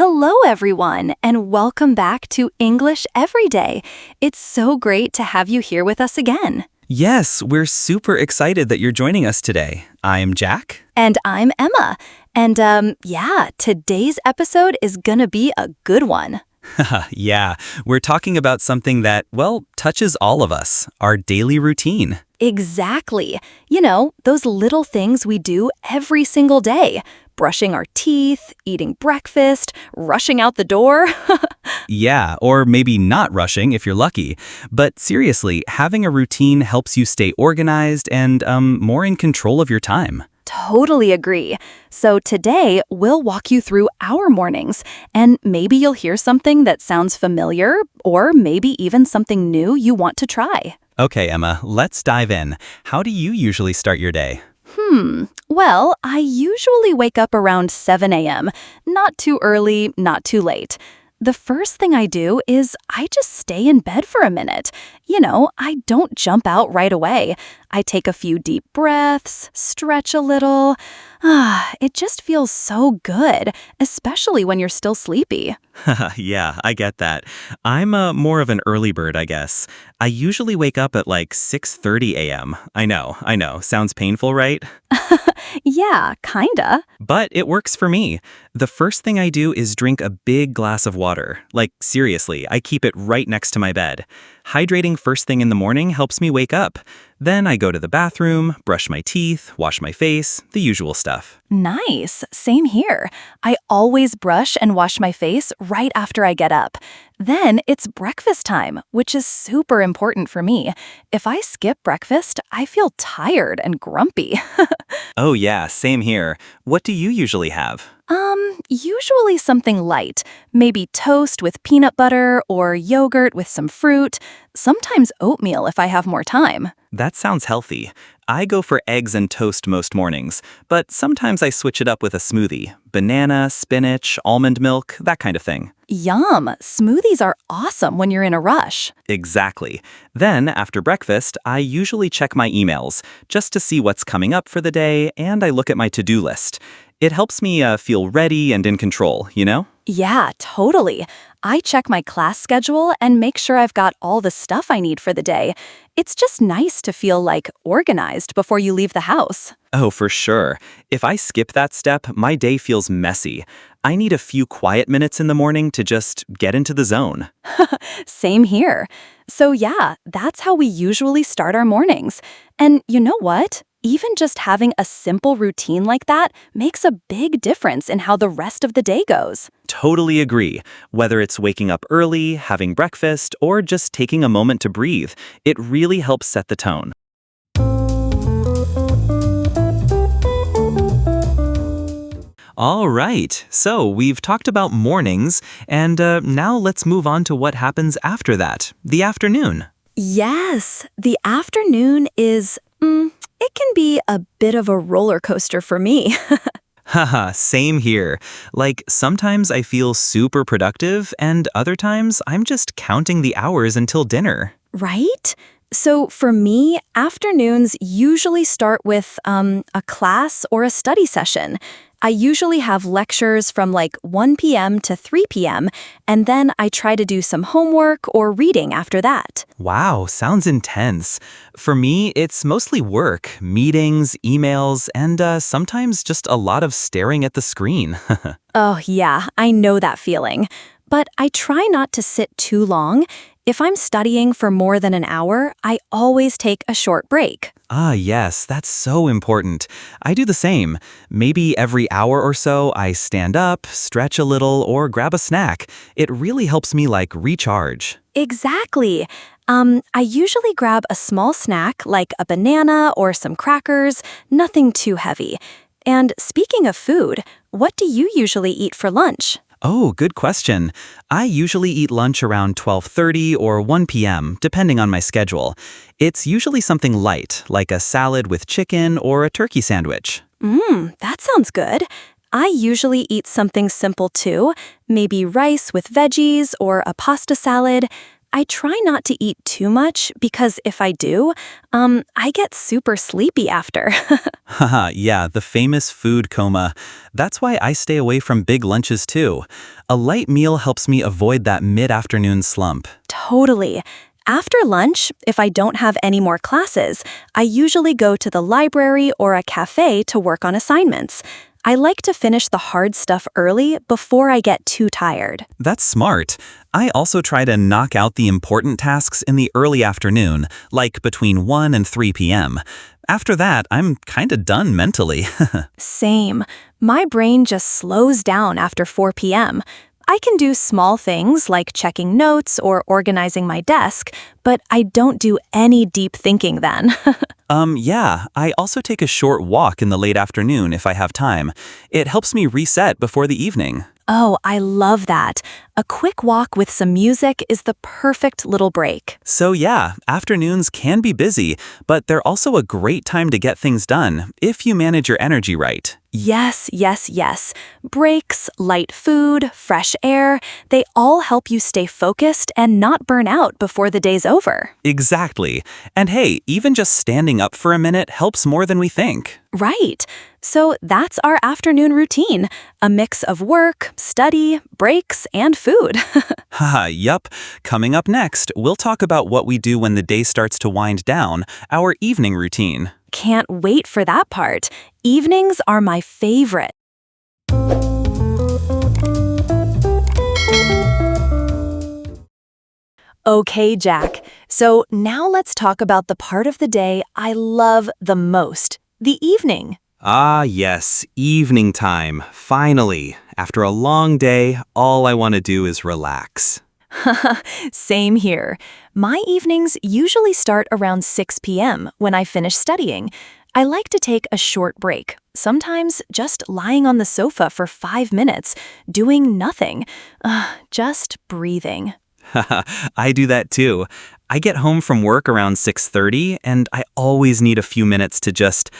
Hello, everyone, and welcome back to English Every Day. It's so great to have you here with us again. Yes, we're super excited that you're joining us today. I'm Jack. And I'm Emma. And today's episode is gonna be a good one. Yeah, we're talking about something that, well, touches all of us, our daily routine. Exactly. You know, those little things we do every single day. Brushing our teeth, eating breakfast, rushing out the door. Yeah, or maybe not rushing if you're lucky. But seriously, having a routine helps you stay organized and more in control of your time. Totally agree. So today, we'll walk you through our mornings, and maybe you'll hear something that sounds familiar, or maybe even something new you want to try. Okay, Emma, let's dive in. How do you usually start your day? Well, I usually wake up around 7 a.m. Not too early, not too late. The first thing I do is I just stay in bed for a minute. You know, I don't jump out right away. I take a few deep breaths, stretch a little. It just feels so good, especially when you're still sleepy. Yeah, I get that. I'm more of an early bird, I guess. I usually wake up at like 6:30 a.m. I know. Sounds painful, right? Yeah, kinda. But it works for me. The first thing I do is drink a big glass of water. Like, seriously, I keep it right next to my bed. Hydrating first thing in the morning helps me wake up. Then I go to the bathroom, brush my teeth, wash my face, the usual stuff. Nice. Same here. I always brush and wash my face right after I get up. Then it's breakfast time, which is super important for me. If I skip breakfast, I feel tired and grumpy. Oh yeah, same here. What do you usually have? Usually something light. Maybe toast with peanut butter or yogurt with some fruit. Sometimes oatmeal if I have more time. That sounds healthy. I go for eggs and toast most mornings, but sometimes I switch it up with a smoothie. Banana, spinach, almond milk, that kind of thing. Yum! Smoothies are awesome when you're in a rush. Exactly. Then, after breakfast, I usually check my emails, just to see what's coming up for the day, and I look at my to-do list. It helps me feel ready and in control, you know? Yeah, totally. I check my class schedule and make sure I've got all the stuff I need for the day. It's just nice to feel organized before you leave the house. Oh, for sure. If I skip that step, my day feels messy. I need a few quiet minutes in the morning to just get into the zone. Same here. So yeah, that's how we usually start our mornings. And you know what? Even just having a simple routine like that makes a big difference in how the rest of the day goes. Totally agree. Whether it's waking up early, having breakfast, or just taking a moment to breathe, it really helps set the tone. All right, so we've talked about mornings, and now let's move on to what happens after that, the afternoon. Yes, the afternoon is, it can be a bit of a roller coaster for me. Haha, same here. Like, sometimes I feel super productive, and other times I'm just counting the hours until dinner. Right? So for me, afternoons usually start with a class or a study session. I usually have lectures from 1 p.m. to 3 p.m., and then I try to do some homework or reading after that. Wow, sounds intense. For me, it's mostly work, meetings, emails, and sometimes just a lot of staring at the screen. Oh yeah, I know that feeling. But I try not to sit too long. If I'm studying for more than an hour, I always take a short break. Ah, yes, that's so important. I do the same. Maybe every hour or so, I stand up, stretch a little, or grab a snack. It really helps me recharge. Exactly. I usually grab a small snack like a banana or some crackers, nothing too heavy. And speaking of food, what do you usually eat for lunch? Oh, good question. I usually eat lunch around 12:30 or 1 p.m., depending on my schedule. It's usually something light, like a salad with chicken or a turkey sandwich. That sounds good. I usually eat something simple too, maybe rice with veggies or a pasta salad. I try not to eat too much because if I do, I get super sleepy after. Haha, yeah, the famous food coma. That's why I stay away from big lunches too. A light meal helps me avoid that mid-afternoon slump. Totally. After lunch, if I don't have any more classes, I usually go to the library or a cafe to work on assignments. I like to finish the hard stuff early before I get too tired. That's smart. I also try to knock out the important tasks in the early afternoon, like between 1 and 3 p.m. After that, I'm kinda done mentally. Same. My brain just slows down after 4 p.m. I can do small things like checking notes or organizing my desk, but I don't do any deep thinking then. Yeah, I also take a short walk in the late afternoon if I have time. It helps me reset before the evening. Oh, I love that. A quick walk with some music is the perfect little break. So yeah, afternoons can be busy, but they're also a great time to get things done if you manage your energy right. Yes, yes, yes. Breaks, light food, fresh air, they all help you stay focused and not burn out before the day's over. Exactly. And hey, even just standing up for a minute helps more than we think. Right. So that's our afternoon routine, a mix of work, study, breaks, and food. Haha, yup. Coming up next, we'll talk about what we do when the day starts to wind down, our evening routine. Can't wait for that part. Evenings are my favorite. Okay, Jack. So now let's talk about the part of the day I love the most, the evening. Ah, yes, evening time. Finally. After a long day, all I want to do is relax. Same here. My evenings usually start around 6 p.m. when I finish studying. I like to take a short break, sometimes just lying on the sofa for 5 minutes, doing nothing, just breathing. I do that too. I get home from work around 6:30, and I always need a few minutes to just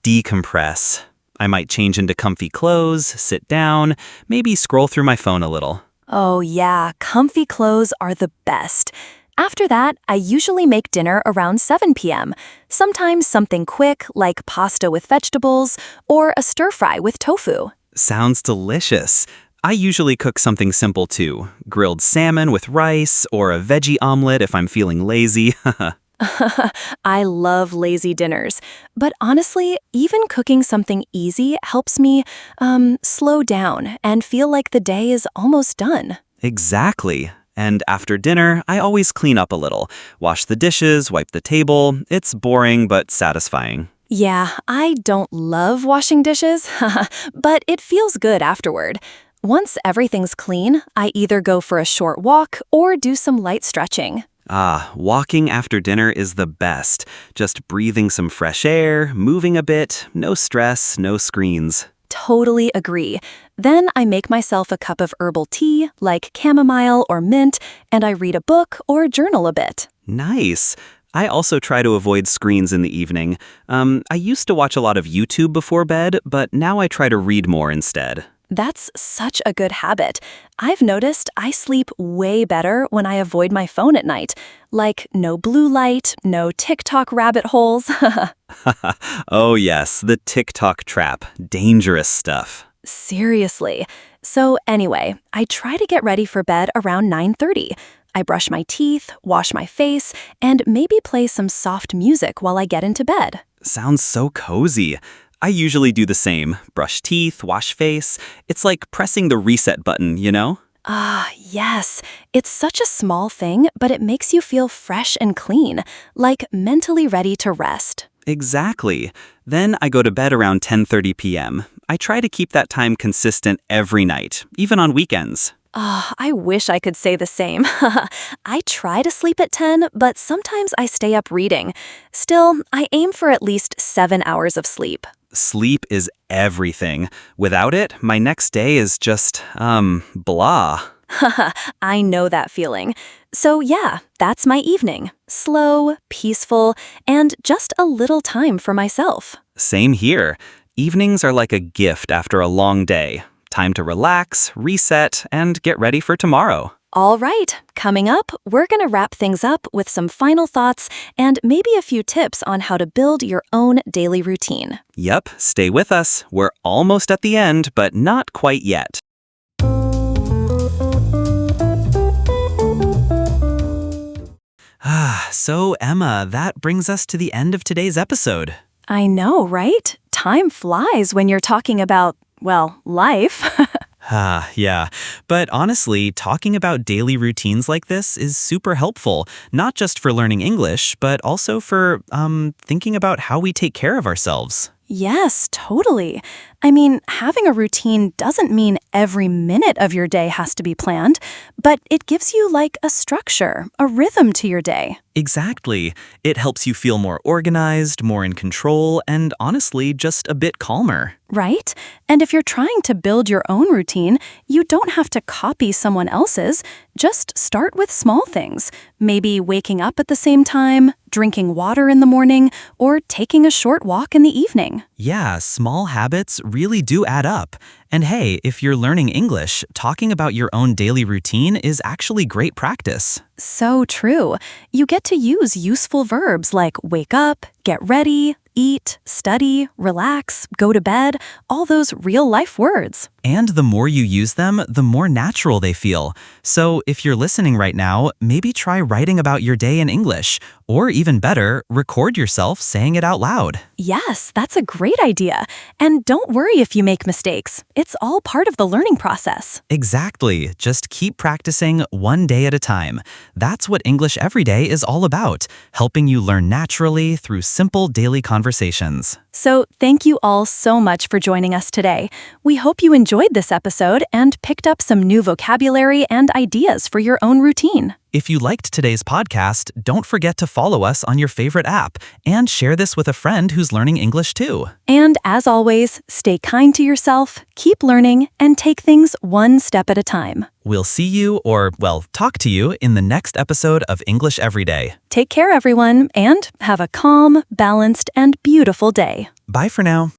decompress. I might change into comfy clothes, sit down, maybe scroll through my phone a little. Oh yeah, comfy clothes are the best. After that, I usually make dinner around 7 p.m. Sometimes something quick like pasta with vegetables or a stir-fry with tofu. Sounds delicious. I usually cook something simple too. Grilled salmon with rice or a veggie omelet if I'm feeling lazy. I love lazy dinners. But honestly, even cooking something easy helps me slow down and feel like the day is almost done. Exactly. And after dinner, I always clean up a little. Wash the dishes, wipe the table. It's boring but satisfying. Yeah, I don't love washing dishes, but it feels good afterward. Once everything's clean, I either go for a short walk or do some light stretching. Ah, walking after dinner is the best. Just breathing some fresh air, moving a bit, no stress, no screens. Totally agree. Then I make myself a cup of herbal tea, like chamomile or mint, and I read a book or journal a bit. Nice. I also try to avoid screens in the evening. I used to watch a lot of YouTube before bed, but now I try to read more instead. That's such a good habit. I've noticed I sleep way better when I avoid my phone at night. Like no blue light, no TikTok rabbit holes. Oh yes, the TikTok trap. Dangerous stuff. Seriously. So anyway, I try to get ready for bed around 9:30. I brush my teeth, wash my face, and maybe play some soft music while I get into bed. Sounds so cozy. I usually do the same. Brush teeth, wash face. It's like pressing the reset button, you know? Ah, yes. It's such a small thing, but it makes you feel fresh and clean, like mentally ready to rest. Exactly. Then I go to bed around 10:30 p.m. I try to keep that time consistent every night, even on weekends. Ah, I wish I could say the same. I try to sleep at 10, but sometimes I stay up reading. Still, I aim for at least 7 hours of sleep. Sleep is everything. Without it, my next day is just, blah. I know that feeling. So yeah, that's my evening. Slow, peaceful, and just a little time for myself. Same here. Evenings are like a gift after a long day. Time to relax, reset, and get ready for tomorrow. All right, coming up, we're going to wrap things up with some final thoughts and maybe a few tips on how to build your own daily routine. Yep, stay with us. We're almost at the end, but not quite yet. So Emma, that brings us to the end of today's episode. I know, right? Time flies when you're talking about, well, life. Yeah. But honestly, talking about daily routines like this is super helpful, not just for learning English, but also for thinking about how we take care of ourselves. Yes, totally. I mean, having a routine doesn't mean every minute of your day has to be planned, but it gives you like a structure, a rhythm to your day. Exactly. It helps you feel more organized, more in control, and honestly, just a bit calmer. Right? And if you're trying to build your own routine, you don't have to copy someone else's. Just start with small things. Maybe waking up at the same time, drinking water in the morning, or taking a short walk in the evening. Yeah, small habits really do add up. And hey, if you're learning English, talking about your own daily routine is actually great practice. So true. You get to use useful verbs like wake up, get ready, eat, study, relax, go to bed, all those real-life words. And the more you use them, the more natural they feel. So if you're listening right now, maybe try writing about your day in English. Or even better, record yourself saying it out loud. Yes, that's a great idea. And don't worry if you make mistakes. It's all part of the learning process. Exactly. Just keep practicing one day at a time. That's what English Every Day is all about, helping you learn naturally through simple daily conversations. So thank you all so much for joining us today. We hope you enjoyed this episode and picked up some new vocabulary and ideas for your own routine. If you liked today's podcast, don't forget to follow us on your favorite app and share this with a friend who's learning English too. And as always, stay kind to yourself, keep learning, and take things one step at a time. We'll see you, or, well, talk to you in the next episode of English Every Day. Take care, everyone, and have a calm, balanced, and beautiful day. Bye for now.